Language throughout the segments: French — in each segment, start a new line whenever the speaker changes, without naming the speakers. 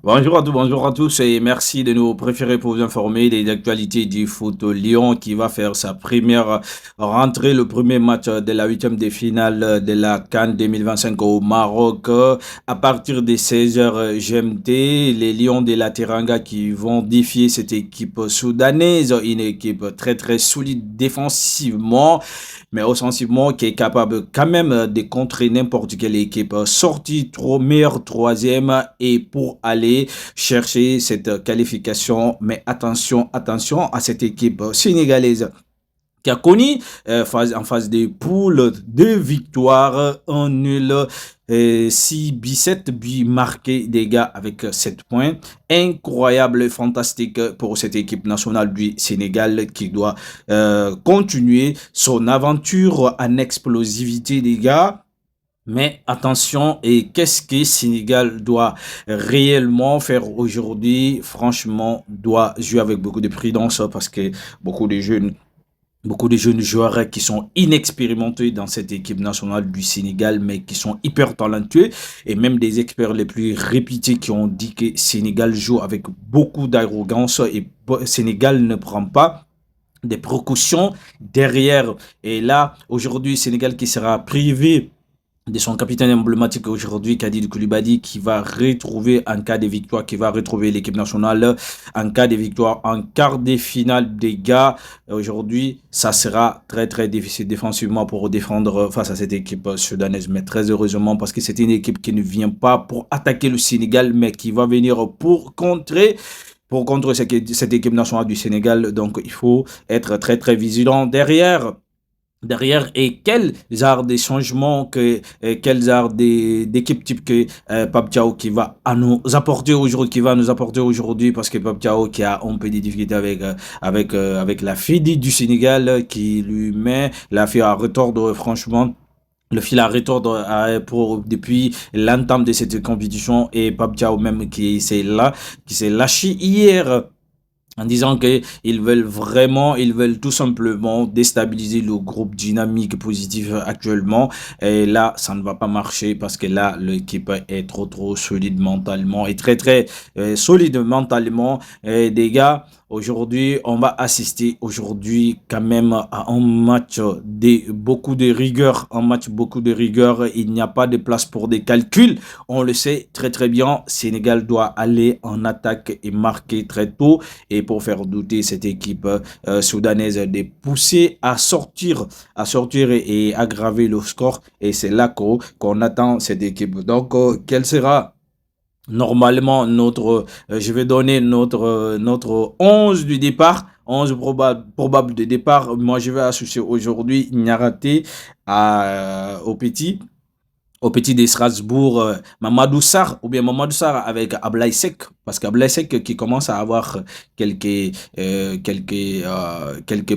Bonjour à tous et merci de nous préférer pour vous informer des actualités du foot. Lyon qui va faire sa première rentrée, le premier match de la huitième de finale de la CAN 2025 au Maroc à partir des 16h GMT. Les Lions de la Teranga qui vont défier cette équipe soudanaise, une équipe très solide défensivement mais offensivement qui est capable quand même de contrer n'importe quelle équipe. Sortie trop meilleure troisième et pour aller chercher cette qualification. Mais attention à cette équipe sénégalaise qui a connu en phase de poule 2 victoires, un nul, 6 buts, 7 buts marqués des gars avec 7 points. Incroyable, fantastique pour cette équipe nationale du Sénégal qui doit continuer son aventure en explosivité des gars. Mais attention, et qu'est-ce que Sénégal doit réellement faire aujourd'hui? Franchement, doit jouer avec beaucoup de prudence parce que beaucoup de jeunes Beaucoup de jeunes joueurs qui sont inexpérimentés dans cette équipe nationale du Sénégal, mais qui sont hyper talentueux. Et même des experts les plus réputés qui ont dit que Sénégal joue avec beaucoup d'arrogance et Sénégal ne prend pas des précautions derrière. Et là, aujourd'hui, Sénégal qui sera privé de son capitaine emblématique aujourd'hui, Kadid Koulibaly, qui va retrouver en cas de victoire, qui va retrouver l'équipe nationale en cas de victoire en quart de finale des gars. Aujourd'hui, ça sera très difficile défensivement pour défendre face à cette équipe sudanaise, mais très heureusement parce que c'est une équipe qui ne vient pas pour attaquer le Sénégal, mais qui va venir pour contrer cette équipe nationale du Sénégal. Donc, il faut être très vigilant derrière et quel genre de changements quel genre d'équipe type que Pape Thiaw qui va nous apporter aujourd'hui parce que Pape Thiaw qui a un peu de difficulté avec la FIDI du Sénégal qui lui met la fille à retordre franchement le fil à retordre depuis l'entame de cette compétition et Pape Thiaw même qui s'est lâché hier en disant ils veulent tout simplement déstabiliser le groupe dynamique positif actuellement. Et là, ça ne va pas marcher parce que là, l'équipe est trop solide mentalement et très solide mentalement. Et des gars, aujourd'hui, on va assister aujourd'hui quand même à un match de beaucoup de rigueur, un match beaucoup de rigueur. Il n'y a pas de place pour des calculs. On le sait très bien. Sénégal doit aller en attaque et marquer très tôt et pour faire douter cette équipe soudanaise de pousser à sortir et aggraver le score. Et c'est là qu'on attend cette équipe. Donc, quelle sera normalement je vais donner notre 11 du départ. 11 probable de départ. Moi, je vais associer aujourd'hui Niaraté au petit de Strasbourg, Mamadou Sarr, ou bien Mamadou Sarr avec Ablaï Sek, parce qu'Ablaï Sek qui commence à avoir quelques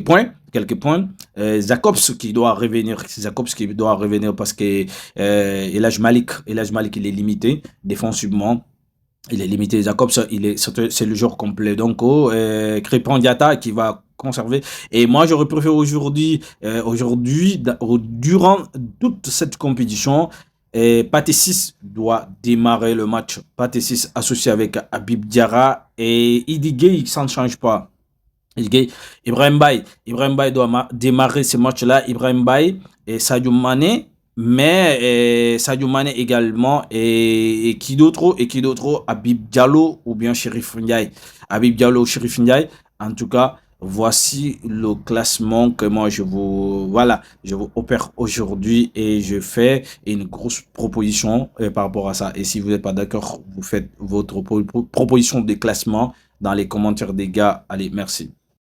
points, Jacobs qui doit revenir parce que Elhaj Malik, il est limité défensivement. Il est limité, Jacobs, c'est le joueur complet. Donc, Crépin Diatta qui va conserver. Et moi, j'aurais préféré durant toute cette compétition, Pathé 6 doit démarrer le match. Pathé 6 associé avec Habib Diarra et Idi Gueye, ça ne change pas. Idi Gueye, Ibrahim Baye doit démarrer ce match-là. Ibrahim Baye et Sadio Mané. Mais Sadio Mané également et qui d'autre Habib Diallo ou bien Chérif Ndiaye. Habib Diallo ou Chérif Ndiaye. En tout cas, voici le classement que moi je vous opère aujourd'hui et je fais une grosse proposition par rapport à ça. Et si vous n'êtes pas d'accord, vous faites votre proposition de classement dans les commentaires des gars. Allez, merci.